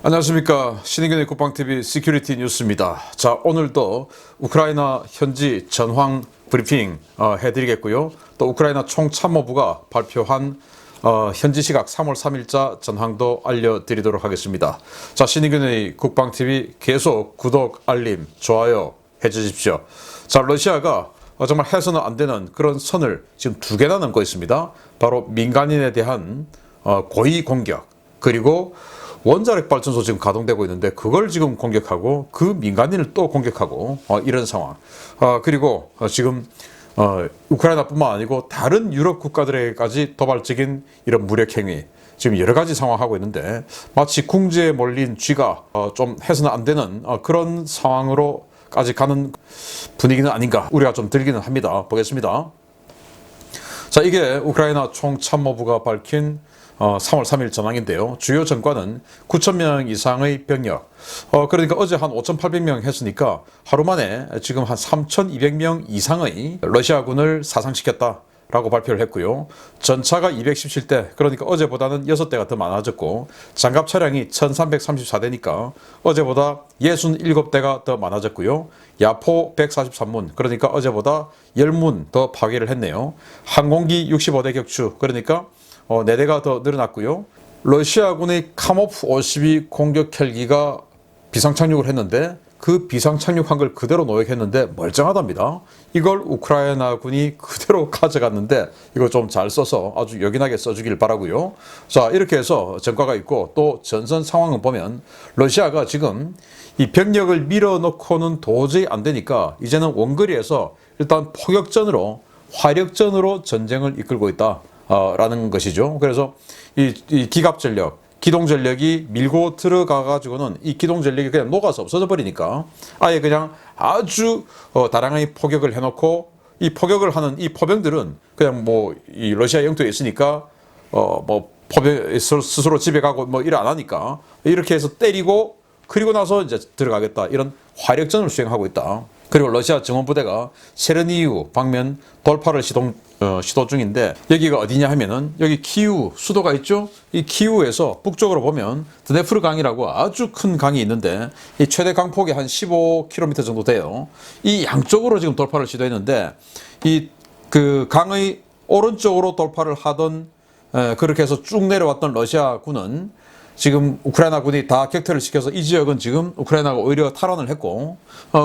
안녕하십니까. 신인균의 국방TV 시큐리티 뉴스입니다. 자, 오늘도 우크라이나 현지 전황 브리핑 해드리겠고요. 또 우크라이나 총참모부가 발표한 현지 시각 3월 3일자 전황도 알려드리도록 하겠습니다. 자, 신인균의 국방TV 계속 구독, 알림, 좋아요 해주십시오. 자, 러시아가 정말 해서는 안 되는 그런 선을 지금 2개나 넘고 있습니다. 바로 민간인에 대한 고의 공격, 그리고 원자력 발전소 지금 가동되고 있는데 그걸 지금 공격하고 그 민간인을 또 공격하고 이런 상황. 그리고 지금 우크라이나뿐만 아니고 다른 유럽 국가들에게까지 도발적인 이런 무력 행위, 지금 여러 가지 상황하고 있는데 마치 궁지에 몰린 쥐가 좀 해서는 안 되는 그런 상황으로까지 가는 분위기는 아닌가 우리가 좀 들기는 합니다. 보겠습니다. 자, 이게 우크라이나 총참모부가 밝힌 3월 3일 전황인데요. 주요 전과는 9,000명 이상의 병력, 그러니까 어제 한 5,800명 했으니까 하루 만에 지금 한 3,200명 이상의 러시아군을 사상시켰다라고 발표를 했고요. 전차가 217대, 그러니까 어제보다는 6대가 더 많아졌고, 장갑 차량이 1,334대니까 어제보다 67대가 더 많아졌고요. 야포 143문, 그러니까 어제보다 10문 더 파괴를 했네요. 항공기 65대 격추, 그러니까 4대가 더 늘어났고요. 러시아군의 카모프 52 공격 헬기가 비상착륙을 했는데 그 비상착륙한 걸 그대로 노획했는데 멀쩡하답니다. 이걸 우크라이나군이 그대로 가져갔는데 이거 좀 잘 써서 아주 요긴하게 써주길 바라고요. 자, 이렇게 해서 전과가 있고, 또 전선 상황을 보면 러시아가 지금 이 병력을 밀어넣고는 도저히 안 되니까 이제는 원거리에서 일단 포격전으로, 화력전으로 전쟁을 이끌고 있다 라는 것이죠. 그래서 이 기갑전력, 기동전력이 밀고 들어가가지고는 이 기동전력이 그냥 녹아서 없어져 버리니까 아예 그냥 아주 다량의 포격을 해놓고, 이 포격을 하는 이 포병들은 그냥 뭐 이 러시아 영토에 있으니까 뭐 포병 스스로 집에 가고 뭐 일 안 하니까 이렇게 해서 때리고 그리고 나서 이제 들어가겠다, 이런 화력전을 수행하고 있다. 그리고 러시아 증원부대가 체르니우 방면 돌파를 시도 중인데, 여기가 어디냐 하면은 여기 키우 수도가 있죠. 이 키우에서 북쪽으로 보면 드네프르 강이라고 아주 큰 강이 있는데 이 최대 강폭이 한 15km 정도 돼요. 이 양쪽으로 지금 돌파를 시도했는데 이 그 강의 오른쪽으로 돌파를 하던 그렇게 해서 쭉 내려왔던 러시아군은 지금 우크라이나 군이 다 격퇴를 시켜서 이 지역은 지금 우크라이나가 오히려 탈환을 했고,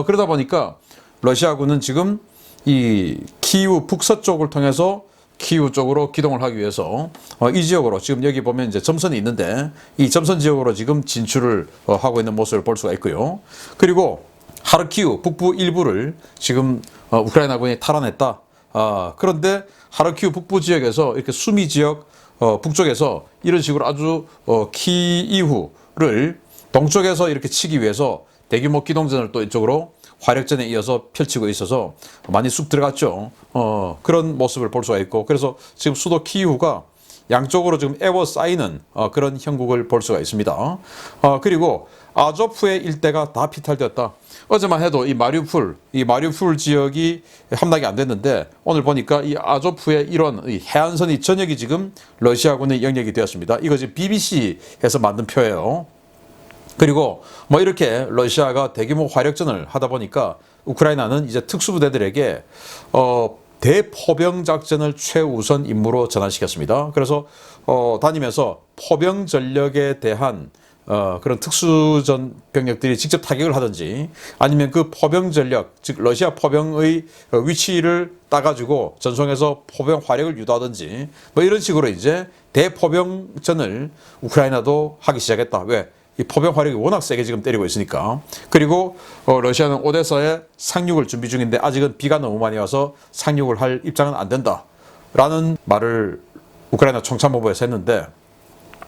그러다 보니까 러시아군은 지금 이 키우 북서쪽을 통해서 키우 쪽으로 기동을 하기 위해서 이 지역으로, 지금 여기 보면 이제 점선이 있는데 이 점선 지역으로 지금 진출을 하고 있는 모습을 볼 수가 있고요. 그리고 하르키우 북부 일부를 지금 우크라이나군이 탈환했다. 그런데 하르키우 북부 지역에서 이렇게 수미 지역 북쪽에서 이런 식으로 아주 키이후를 동쪽에서 이렇게 치기 위해서 대규모 기동전을 또 이쪽으로 화력전에 이어서 펼치고 있어서 많이 쑥 들어갔죠. 그런 모습을 볼 수가 있고, 그래서 지금 수도 키이후가 양쪽으로 지금 에워싸이는 그런 형국을 볼 수가 있습니다. 그리고 아조프의 일대가 다 피탈되었다. 어제만 해도 이 마리우폴 지역이 함락이 안 됐는데 오늘 보니까 이 아조프의 일원, 이 해안선이 전역이 지금 러시아군의 영역이 되었습니다. 이거 지금 BBC에서 만든 표예요. 그리고 뭐 이렇게 러시아가 대규모 화력전을 하다 보니까 우크라이나는 이제 특수부대들에게 대포병 작전을 최우선 임무로 전환시켰습니다. 그래서 다니면서 포병 전력에 대한 그런 특수전 병력들이 직접 타격을 하든지, 아니면 그 포병 전력, 즉 러시아 포병의 위치를 따가지고 전송해서 포병 화력을 유도하든지 뭐 이런 식으로 이제 대포병전을 우크라이나도 하기 시작했다. 왜? 이 포병 화력이 워낙 세게 지금 때리고 있으니까. 그리고 러시아는 오데사에 상륙을 준비 중인데 아직은 비가 너무 많이 와서 상륙을 할 입장은 안 된다라는 말을 우크라이나 총참모부에서 했는데,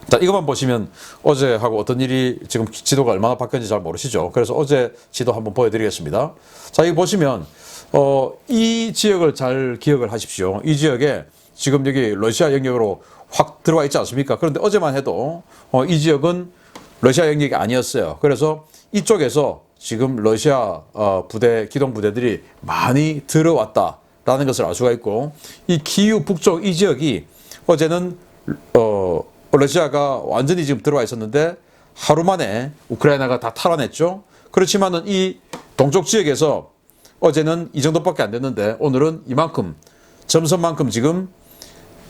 자, 이것만 보시면 어제하고 어떤 일이 지금 지도가 얼마나 바뀌었는지 잘 모르시죠. 그래서 어제 지도 한번 보여드리겠습니다. 자, 이거 보시면 이 지역을 잘 기억을 하십시오. 이 지역에 지금 여기 러시아 영역으로 확 들어와 있지 않습니까? 그런데 어제만 해도 이 지역은 러시아 영역이 아니었어요. 그래서 이쪽에서 지금 러시아 부대, 기동부대들이 많이 들어왔다라는 것을 알 수가 있고, 이 키우 북쪽 이 지역이 어제는 러시아가 완전히 지금 들어와 있었는데 하루 만에 우크라이나가 다 탈환했죠. 그렇지만은 이 동쪽 지역에서 어제는 이 정도밖에 안 됐는데 오늘은 이만큼 점선만큼 지금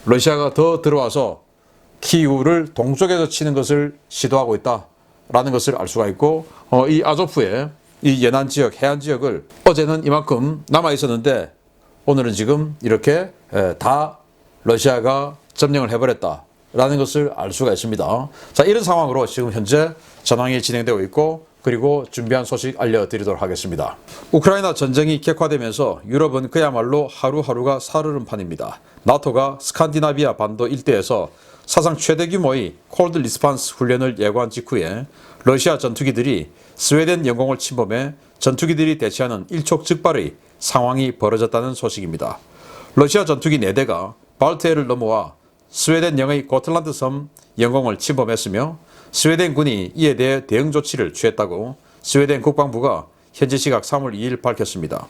러시아가 더 들어와서 키이우를 동쪽에서 치는 것을 시도하고 있다라는 것을 알 수가 있고, 이 아조프의 이 연안 지역, 해안 지역을 어제는 이만큼 남아 있었는데 오늘은 지금 이렇게 다 러시아가 점령을 해버렸다라는 것을 알 수가 있습니다. 자, 이런 상황으로 지금 현재 전황이 진행되고 있고, 그리고 준비한 소식 알려드리도록 하겠습니다. 우크라이나 전쟁이 격화되면서 유럽은 그야말로 하루하루가 살얼음판입니다. 나토가 스칸디나비아 반도 일대에서 사상 최대 규모의 콜드 리스판스 훈련을 예고한 직후에 러시아 전투기들이 스웨덴 영공을 침범해 전투기들이 대치하는 일촉즉발의 상황이 벌어졌다는 소식입니다. 러시아 전투기 4대가 발트해를 넘어와 스웨덴 영의 고틀란드 섬 영공을 침범했으며 스웨덴군이 이에 대해 대응 조치를 취했다고 스웨덴 국방부가 현지 시각 3월 2일 밝혔습니다.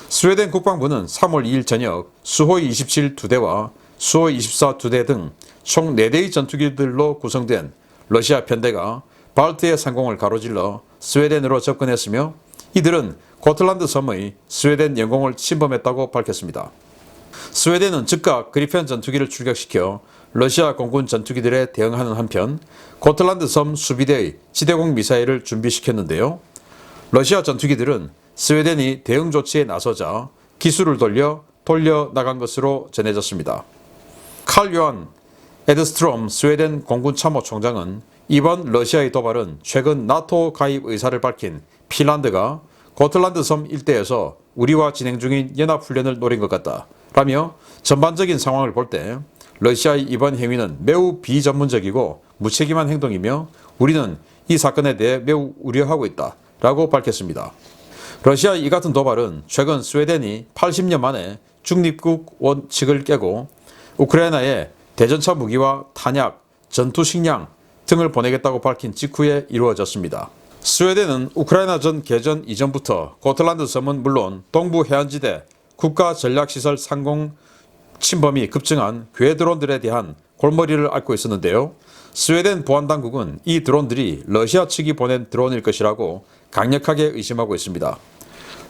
스웨덴 국방부는 3월 2일 저녁 수호이 27 2대와 수호이 24 2대 등 총 4대의 전투기들로 구성된 러시아 편대가 발트해 상공을 가로질러 스웨덴으로 접근했으며 이들은 고틀란드 섬의 스웨덴 영공을 침범했다고 밝혔습니다. 스웨덴은 즉각 그리펜 전투기를 출격시켜 러시아 공군 전투기들에 대응하는 한편 고틀란드 섬 수비대의 지대공 미사일을 준비시켰는데요. 러시아 전투기들은 스웨덴이 대응 조치에 나서자 기술을 돌려 나간 것으로 전해졌습니다. 칼 요한 에드스트롬 스웨덴 공군 참모총장은 이번 러시아의 도발은 최근 나토 가입 의사를 밝힌 핀란드가 고틀란드 섬 일대에서 우리와 진행 중인 연합훈련을 노린 것 같다 라며 전반적인 상황을 볼 때 러시아의 이번 행위는 매우 비전문적이고 무책임한 행동이며 우리는 이 사건에 대해 매우 우려하고 있다 라고 밝혔습니다. 러시아의 이 같은 도발은 최근 스웨덴이 80년 만에 중립국 원칙을 깨고 우크라이나에 대전차 무기와 탄약, 전투식량 등을 보내겠다고 밝힌 직후에 이루어졌습니다. 스웨덴은 우크라이나전 개전 이전부터 고틀란드 섬은 물론 동부 해안지대 국가전략시설 상공 침범이 급증한 괴 드론들에 대한 골머리를 앓고 있었는데요. 스웨덴 보안당국은 이 드론들이 러시아 측이 보낸 드론일 것이라고 강력하게 의심하고 있습니다.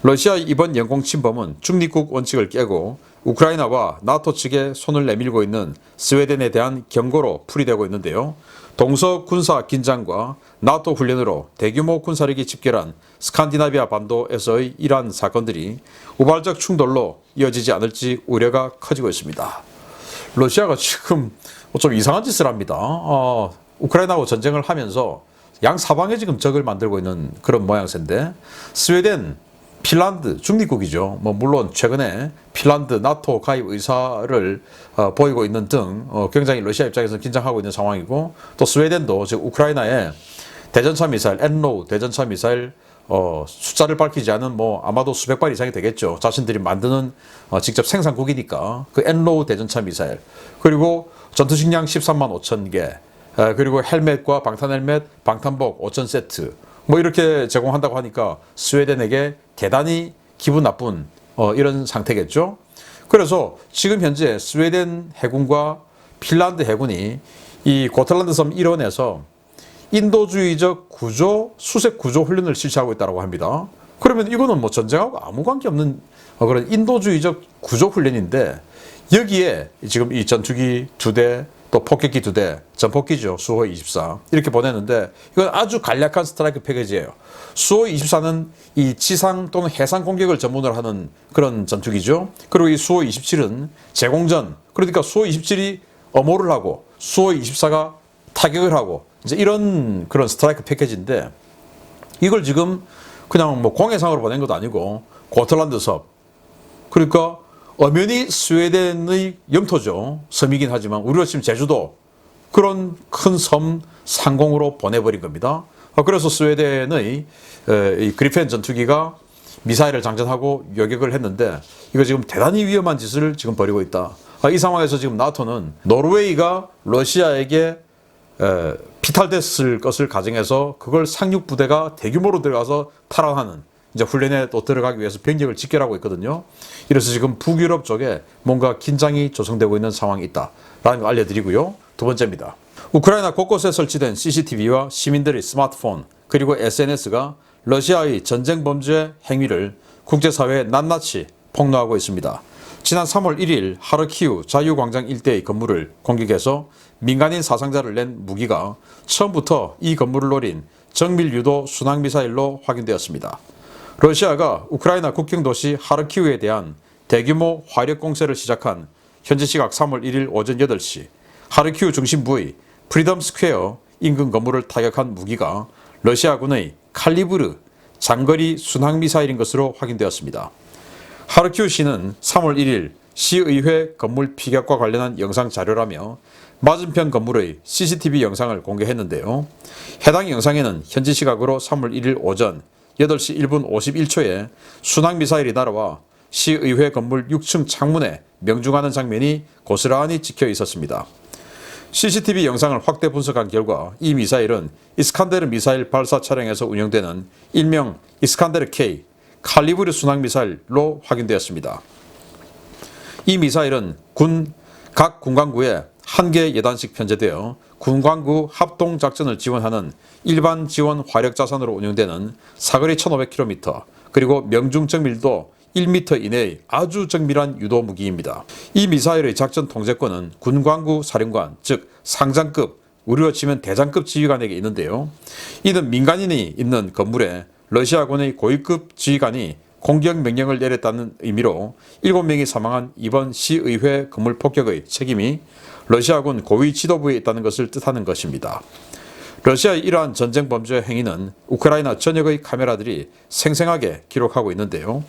러시아의 이번 영공 침범은 중립국 원칙을 깨고 우크라이나와 나토 측에 손을 내밀고 있는 스웨덴에 대한 경고로 풀이되고 있는데요. 동서 군사 긴장과 나토 훈련으로 대규모 군사력이 집결한 스칸디나비아 반도에서의 이러한 사건들이 우발적 충돌로 이어지지 않을지 우려가 커지고 있습니다. 러시아가 지금 좀 이상한 짓을 합니다. 우크라이나하고 전쟁을 하면서 양 사방에 지금 적을 만들고 있는 그런 모양새인데 스웨덴, 핀란드, 중립국이죠. 물론 최근에 핀란드 나토 가입 의사를 보이고 있는 등 굉장히 러시아 입장에서는 긴장하고 있는 상황이고 또 스웨덴도 지금 우크라이나에 대전차 미사일, 엔로우 대전차 미사일 숫자를 밝히지 않은 아마도 수백 발 이상이 되겠죠. 자신들이 만드는 직접 생산국이니까 그 엔로우 대전차 미사일 그리고 전투식량 13만 5천 개 그리고 헬멧과 방탄 헬멧, 방탄복 5천 세트 이렇게 제공한다고 하니까 스웨덴에게 대단히 기분 나쁜 이런 상태겠죠. 그래서 지금 현재 스웨덴 해군과 핀란드 해군이 이 고틀란드 섬 일원에서 인도주의적 구조, 수색 구조 훈련을 실시하고 있다고 합니다. 그러면 이거는 전쟁하고 아무 관계 없는 그런 인도주의적 구조 훈련인데 여기에 지금 이 전투기 2대 또 폭격기 2대, 전폭기죠. 수호이 24 이렇게 보내는데 이건 아주 간략한 스트라이크 패키지예요. 수호이 24는 이 지상 또는 해상 공격을 전문으로 하는 그런 전투기죠. 그리고 이 수호이 27은 제공전, 그러니까 수호이 27이 엄호를 하고 수호이 24가 타격을 하고 이제 이런 그런 스트라이크 패키지인데 이걸 지금 그냥 공해상으로 보낸 것도 아니고 고틀란드 섬, 그러니까 엄연히 스웨덴의 영토죠. 섬이긴 하지만 우리가 지금 제주도 그런 큰 섬 상공으로 보내버린 겁니다. 그래서 스웨덴의 이 그리펜 전투기가 미사일을 장전하고 요격을 했는데 이거 지금 대단히 위험한 짓을 지금 벌이고 있다. 이 상황에서 지금 나토는 노르웨이가 러시아에게 피탈됐을 것을 가정해서 그걸 상륙부대가 대규모로 들어가서 탈환하는 이제 훈련에 또 들어가기 위해서 병력을 집결하고 있거든요. 이래서 지금 북유럽 쪽에 뭔가 긴장이 조성되고 있는 상황이 있다라는 걸 알려드리고요. 두 번째입니다. 우크라이나 곳곳에 설치된 CCTV와 시민들의 스마트폰 그리고 SNS가 러시아의 전쟁 범죄 행위를 국제사회에 낱낱이 폭로하고 있습니다. 지난 3월 1일 하르키우 자유광장 일대의 건물을 공격해서 민간인 사상자를 낸 무기가 처음부터 이 건물을 노린 정밀유도 순항미사일로 확인되었습니다. 러시아가 우크라이나 국경도시 하르키우에 대한 대규모 화력 공세를 시작한 현지 시각 3월 1일 오전 8시 하르키우 중심부의 프리덤 스퀘어 인근 건물을 타격한 무기가 러시아군의 칼리브르 장거리 순항미사일인 것으로 확인되었습니다. 하르키우 시는 3월 1일 시의회 건물 피격과 관련한 영상 자료라며 맞은편 건물의 CCTV 영상을 공개했는데요. 해당 영상에는 현지 시각으로 3월 1일 오전 8시 1분 51초에 순항미사일이 날아와 시의회 건물 6층 창문에 명중하는 장면이 고스란히 찍혀 있었습니다. CCTV 영상을 확대 분석한 결과 이 미사일은 이스칸데르 미사일 발사 차량에서 운영되는 일명 이스칸데르 K 칼리브르 순항미사일로 확인되었습니다. 이 미사일은 각 군광구에 한 개 예단씩 편제되어 군광구 합동작전을 지원하는 일반 지원 화력자산으로 운영되는 사거리 1500km 그리고 명중 정밀도 1m 이내의 아주 정밀한 유도 무기입니다. 이 미사일의 작전 통제권은 군광구 사령관, 즉 상장급, 우리로 치면 대장급 지휘관에게 있는데요. 이는 민간인이 있는 건물에 러시아군의 고위급 지휘관이 공격 명령을 내렸다는 의미로 7명이 사망한 이번 시의회 건물 폭격의 책임이 러시아군 고위 지도부에 있다는 것을 뜻하는 것입니다. 러시아의 이러한 전쟁 범죄 행위는 우크라이나 전역의 카메라들이 생생하게 기록하고 있는데요.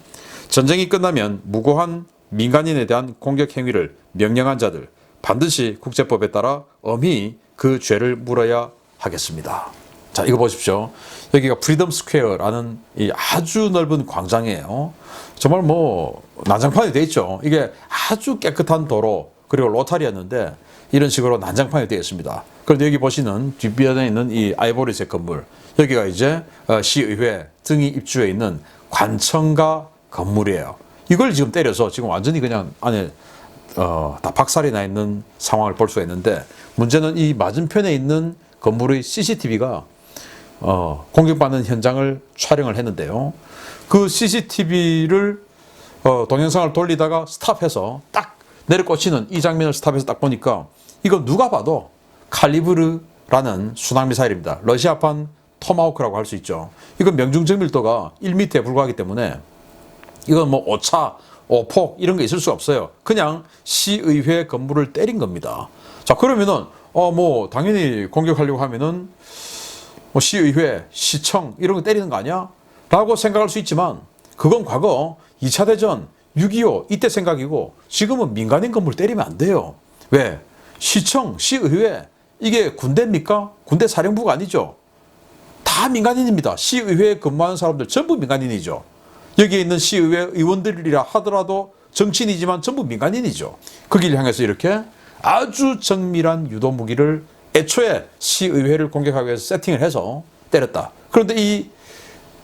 전쟁이 끝나면 무고한 민간인에 대한 공격 행위를 명령한 자들 반드시 국제법에 따라 엄히 그 죄를 물어야 하겠습니다. 자, 이거 보십시오. 여기가 프리덤 스퀘어라는 이 아주 넓은 광장이에요. 정말 뭐 난장판이 돼 있죠. 이게 아주 깨끗한 도로 그리고 로타리였는데 이런 식으로 난장판이 되어 있습니다. 그런데 여기 보시는 뒷면에 있는 이 아이보리색 건물, 여기가 이제 시의회 등이 입주해 있는 관청가 건물이에요. 이걸 지금 때려서 지금 완전히 그냥 안에 다 박살이 나 있는 상황을 볼 수가 있는데, 문제는 이 맞은편에 있는 건물의 CCTV가 공격받는 현장을 촬영을 했는데요. 그 CCTV를 동영상을 돌리다가 스탑해서 딱 내려꽂히는 이 장면을 스탑해서 딱 보니까 이거 누가 봐도 칼리브르라는 순항미사일입니다. 러시아판 토마호크라고 할 수 있죠. 이건 명중정밀도가 1m에 불과하기 때문에 이건 뭐 오차, 오폭 이런 게 있을 수 없어요. 그냥 시의회 건물을 때린 겁니다. 자, 그러면은 뭐 당연히 공격하려고 하면은 뭐 시의회, 시청 이런 거 때리는 거 아니야? 라고 생각할 수 있지만 그건 과거 2차 대전, 6.25 이때 생각이고 지금은 민간인 건물 때리면 안 돼요. 왜? 시청, 시의회 이게 군대입니까? 군대 사령부가 아니죠. 다 민간인입니다. 시의회에 근무하는 사람들 전부 민간인이죠. 여기에 있는 시의회 의원들이라 하더라도 정치인이지만 전부 민간인이죠. 그 길을 향해서 이렇게 아주 정밀한 유도 무기를 애초에 시의회를 공격하기 위해서 세팅을 해서 때렸다. 그런데 이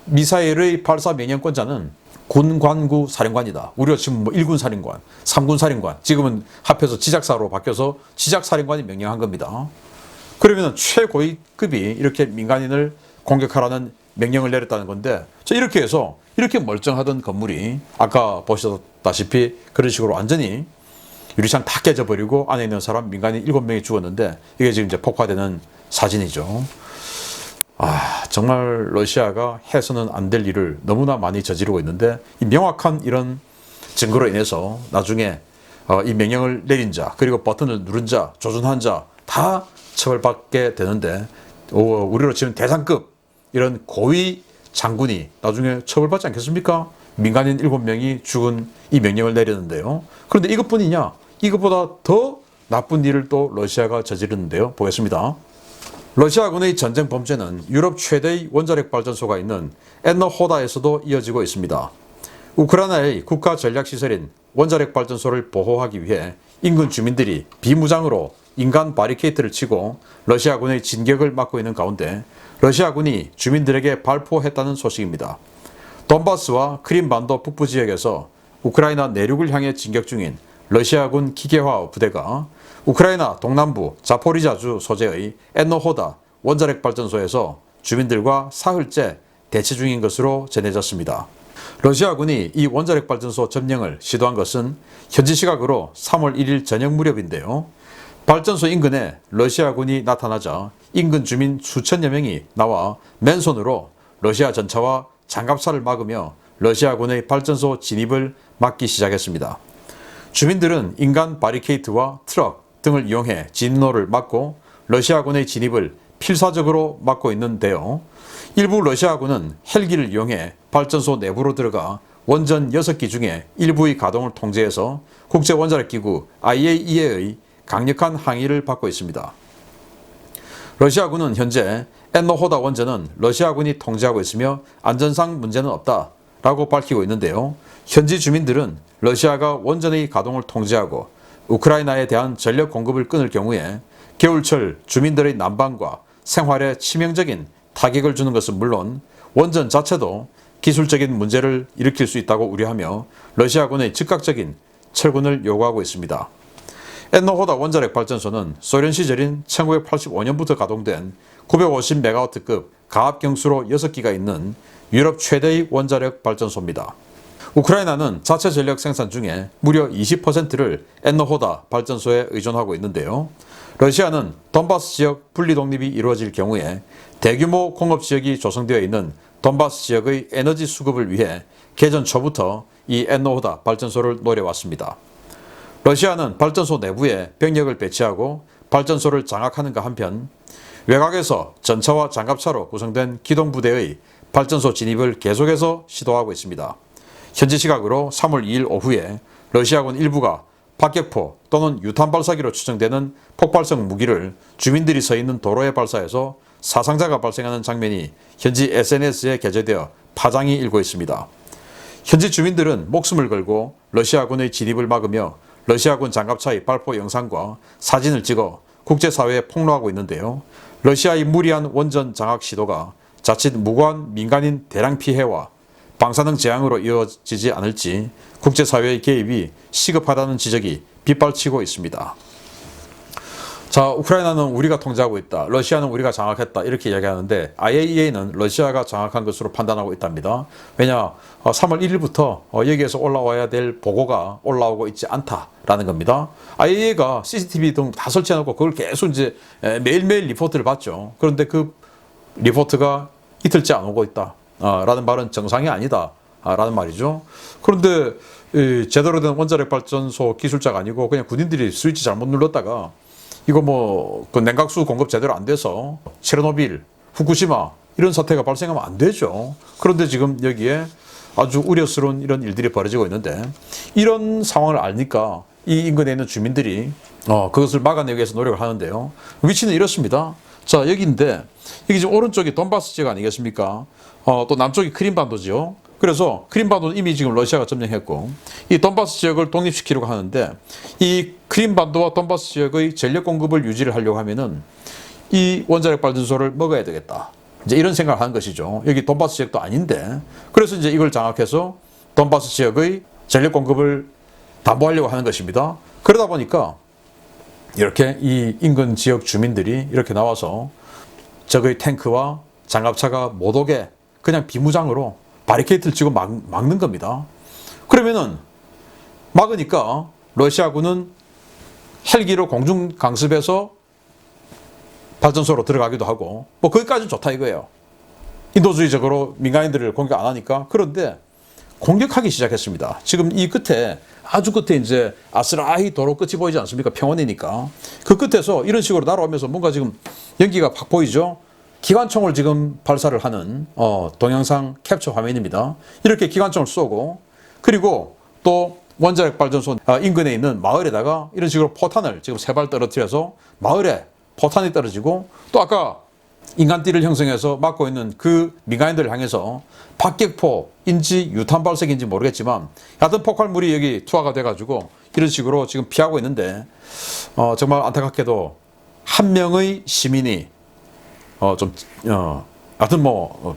미사일의 발사 명령권자는 군관구 사령관이다. 우리가 지금 뭐 1군 사령관, 3군 사령관, 지금은 합해서 지작사로 바뀌어서 지작사령관이 명령한 겁니다. 그러면 최고위급이 이렇게 민간인을 공격하라는 명령을 내렸다는 건데, 이렇게 해서 이렇게 멀쩡하던 건물이 아까 보셨다시피 그런 식으로 완전히 유리창 다 깨져버리고 안에 있는 사람 민간인 7명이 죽었는데 이게 지금 이제 폭파되는 사진이죠. 정말 러시아가 해서는 안 될 일을 너무나 많이 저지르고 있는데, 이 명확한 이런 증거로 인해서 나중에 이 명령을 내린 자, 그리고 버튼을 누른 자, 조준한 자 다 처벌받게 되는데, 우리로 치면 대장급 이런 고위 장군이 나중에 처벌받지 않겠습니까? 민간인 7명이 죽은 이 명령을 내렸는데요. 그런데 이것뿐이냐? 이것보다 더 나쁜 일을 또 러시아가 저지르는데요. 보겠습니다. 러시아군의 전쟁 범죄는 유럽 최대의 원자력 발전소가 있는 엔너호다에서도 이어지고 있습니다. 우크라이나의 국가 전략시설인 원자력 발전소를 보호하기 위해 인근 주민들이 비무장으로 인간 바리케이트를 치고 러시아군의 진격을 막고 있는 가운데 러시아군이 주민들에게 발포했다는 소식입니다. 돈바스와 크림반도 북부 지역에서 우크라이나 내륙을 향해 진격 중인 러시아군 기계화 부대가 우크라이나 동남부 자포리자주 소재의 엔노호다 원자력 발전소에서 주민들과 사흘째 대치 중인 것으로 전해졌습니다. 러시아군이 이 원자력 발전소 점령을 시도한 것은 현지 시각으로 3월 1일 저녁 무렵인데요. 발전소 인근에 러시아군이 나타나자 인근 주민 수천여 명이 나와 맨손으로 러시아 전차와 장갑차를 막으며 러시아군의 발전소 진입을 막기 시작했습니다. 주민들은 인간 바리케이트와 트럭 등을 이용해 진로를 막고 러시아군의 진입을 필사적으로 막고 있는데요. 일부 러시아군은 헬기를 이용해 발전소 내부로 들어가 원전 6기 중에 일부의 가동을 통제해서 국제원자력기구 IAEA의 강력한 항의를 받고 있습니다. 러시아군은 현재 엔노호다 원전은 러시아군이 통제하고 있으며 안전상 문제는 없다라고 밝히고 있는데요. 현지 주민들은 러시아가 원전의 가동을 통제하고 우크라이나에 대한 전력 공급을 끊을 경우에 겨울철 주민들의 난방과 생활에 치명적인 타격을 주는 것은 물론 원전 자체도 기술적인 문제를 일으킬 수 있다고 우려하며 러시아군의 즉각적인 철군을 요구하고 있습니다. 엔노호다 원자력 발전소는 소련 시절인 1985년부터 가동된 950메가와트급 가압 경수로 6기가 있는 유럽 최대의 원자력 발전소입니다. 우크라이나는 자체 전력 생산 중에 무려 20%를 엔노호다 발전소에 의존하고 있는데요. 러시아는 돈바스 지역 분리 독립이 이루어질 경우에 대규모 공업 지역이 조성되어 있는 돈바스 지역의 에너지 수급을 위해 개전 초부터 이 엔노호다 발전소를 노려왔습니다. 러시아는 발전소 내부에 병력을 배치하고 발전소를 장악하는가 한편 외곽에서 전차와 장갑차로 구성된 기동부대의 발전소 진입을 계속해서 시도하고 있습니다. 현지 시각으로 3월 2일 오후에 러시아군 일부가 박격포 또는 유탄 발사기로 추정되는 폭발성 무기를 주민들이 서 있는 도로에 발사해서 사상자가 발생하는 장면이 현지 SNS에 게재되어 파장이 일고 있습니다. 현지 주민들은 목숨을 걸고 러시아군의 진입을 막으며 러시아군 장갑차의 발포 영상과 사진을 찍어 국제사회에 폭로하고 있는데요. 러시아의 무리한 원전 장악 시도가 자칫 무고한 민간인 대량 피해와 방사능 재앙으로 이어지지 않을지 국제사회의 개입이 시급하다는 지적이 빗발치고 있습니다. 자, 우크라이나는 우리가 통제하고 있다. 러시아는 우리가 장악했다. 이렇게 이야기하는데 IAEA는 러시아가 장악한 것으로 판단하고 있답니다. 왜냐? 3월 1일부터 여기에서 올라와야 될 보고가 올라오고 있지 않다라는 겁니다. IAEA가 CCTV 등 다 설치해놓고 그걸 계속 이제 매일매일 리포트를 받죠. 그런데 그 리포트가 이틀째 안 오고 있다. 라는 말은 정상이 아니다. 라는 말이죠. 그런데 제대로 된 원자력 발전소 기술자가 아니고 그냥 군인들이 스위치 잘못 눌렀다가 이거 그 냉각수 공급 제대로 안 돼서 체르노빌, 후쿠시마 이런 사태가 발생하면 안 되죠. 그런데 지금 여기에 아주 우려스러운 이런 일들이 벌어지고 있는데 이런 상황을 아니까 이 인근에 있는 주민들이 그것을 막아내기 위해서 노력을 하는데요. 위치는 이렇습니다. 자, 여기인데 여기 지금 오른쪽이 돈바스 지역 아니겠습니까? 또 남쪽이 크림반도죠. 그래서 크림반도는 이미 지금 러시아가 점령했고 이 돈바스 지역을 독립시키려고 하는데 이 크림반도와 돈바스 지역의 전력 공급을 유지를 하려고 하면은 이 원자력 발전소를 먹어야 되겠다. 이제 이런 생각을 하는 것이죠. 여기 돈바스 지역도 아닌데 그래서 이제 이걸 장악해서 돈바스 지역의 전력 공급을 담보하려고 하는 것입니다. 그러다 보니까 이렇게 이 인근 지역 주민들이 이렇게 나와서 적의 탱크와 장갑차가 못 오게 그냥 비무장으로 바리케이트를 치고 막는 겁니다. 그러면은 막으니까 러시아군은 헬기로 공중 강습해서 발전소로 들어가기도 하고 거기까지는 좋다 이거예요. 인도주의적으로 민간인들을 공격 안 하니까. 그런데 공격하기 시작했습니다. 지금 이 끝에 아주 끝에 이제 아스라히 도로 끝이 보이지 않습니까? 평원이니까. 그 끝에서 이런 식으로 날아오면서 뭔가 지금 연기가 확 보이죠? 기관총을 지금 발사를 하는 동영상 캡처 화면입니다. 이렇게 기관총을 쏘고 그리고 또 원자력 발전소 인근에 있는 마을에다가 이런 식으로 포탄을 지금 3발 떨어뜨려서 마을에 포탄이 떨어지고 또 아까 인간띠를 형성해서 막고 있는 그 민간인들을 향해서 박격포인지 유탄 발사기인지 모르겠지만 하여튼 폭발물이 여기 투하가 돼가지고 이런 식으로 지금 피하고 있는데 정말 안타깝게도 한 명의 시민이 하여튼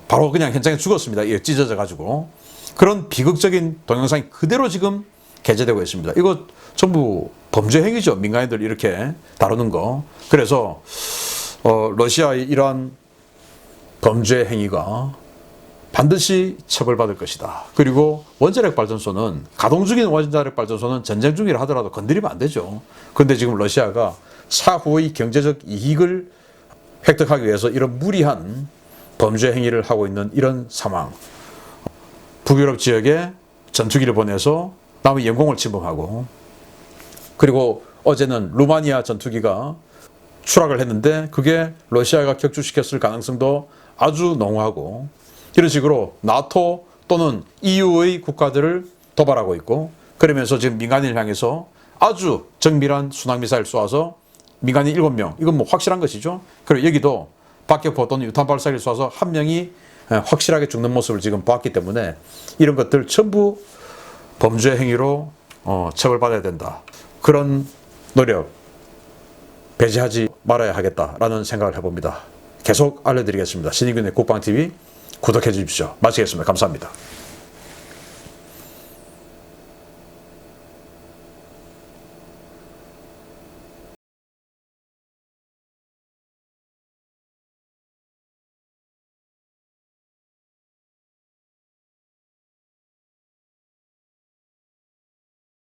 바로 그냥 현장에 죽었습니다. 찢어져 가지고 그런 비극적인 동영상이 그대로 지금 게재되고 있습니다. 이거 전부 범죄 행위죠. 민간인들 이렇게 다루는 거. 그래서 러시아의 이러한 범죄 행위가 반드시 처벌받을 것이다. 그리고 원자력 발전소는, 가동 중인 원자력 발전소는 전쟁 중이라 하더라도 건드리면 안 되죠. 그런데 지금 러시아가 사후의 경제적 이익을 획득하기 위해서 이런 무리한 범죄 행위를 하고 있는 이런 상황. 북유럽 지역에 전투기를 보내서 남의 영공을 침범하고, 그리고 어제는 루마니아 전투기가 추락을 했는데 그게 러시아가 격추시켰을 가능성도 아주 농후하고, 이런 식으로 나토 또는 EU의 국가들을 도발하고 있고, 그러면서 지금 민간인을 향해서 아주 정밀한 순항미사일 쏘아서 민간인 7명, 이건 뭐 확실한 것이죠. 그리고 여기도 박격포 또는 유탄 발사기를 쏘아서 한 명이 확실하게 죽는 모습을 지금 봤기 때문에 이런 것들 전부 범죄 행위로 처벌받아야 된다. 그런 노력 배제하지 말아야 하겠다라는 생각을 해봅니다. 계속 알려드리겠습니다. 신인균의 국방TV 구독해 주십시오. 마치겠습니다. 감사합니다.